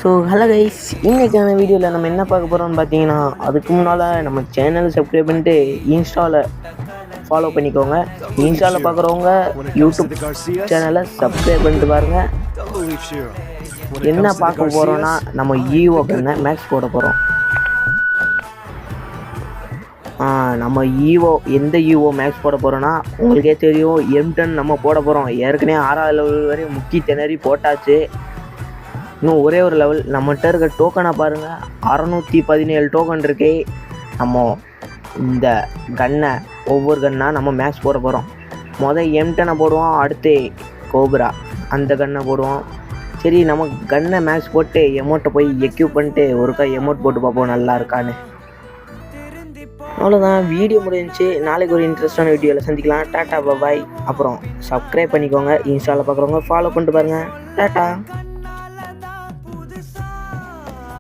So hello guys, இன்றைக்கான வீடியோவில் நம்ம என்ன பார்க்க போகிறோம்னு பார்த்தீங்கன்னா, அதுக்கு முன்னால் நம்ம சேனல் சப்ஸ்கிரைப் பண்ணிட்டு இன்ஸ்டாவில் ஃபாலோ பண்ணிக்கோங்க. இன்ஸ்டாவில் பார்க்குறவங்க யூடியூப் சேனலை சப்ஸ்கிரைப் பண்ணிட்டு பாருங்கள். என்ன பார்க்க போகிறோன்னா, நம்ம ஈவோ கண்ணை மேக்ஸ் போட போகிறோம். நம்ம ஈவோ எந்த ஈவோ மேக்ஸ் போட போகிறோன்னா, உங்களுக்கே தெரியும், M10 நம்ம போட போகிறோம். ஏற்கனவே 6வது லெவல் வரையும் முக்கி திணறி போட்டாச்சு. இன்னும் ஒரே ஒரு லெவல். நம்மகிட்ட இருக்க டோக்கனை பாருங்கள், 617 டோக்கன் இருக்கே. நம்ம இந்த கன்னை ஒவ்வொரு கன்னாக நம்ம மேக்ஸ் போட போகிறோம். M10 போடுவோம், அடுத்து கோப்ரா அந்த கன்னை போடுவோம். சரி, நம்ம கன்னை மேக்ஸ் போட்டு எமௌண்ட்டை போய் எக்யூப் பண்ணிட்டு ஒருக்கா எமௌண்ட் போட்டு பார்ப்போம் நல்லா இருக்கான்னு. அவ்வளோதான், வீடியோ முடிஞ்சிச்சு. நாளைக்கு ஒரு இன்ட்ரெஸ்டான வீடியோவில் சந்திக்கலாம். டாட்டா பாய். அப்புறம் சப்ஸ்கிரைப் பண்ணிக்கோங்க. இன்ஸ்டாவில் பார்க்குறவங்க ஃபாலோ பண்ணிட்டு பாருங்கள். டாட்டா.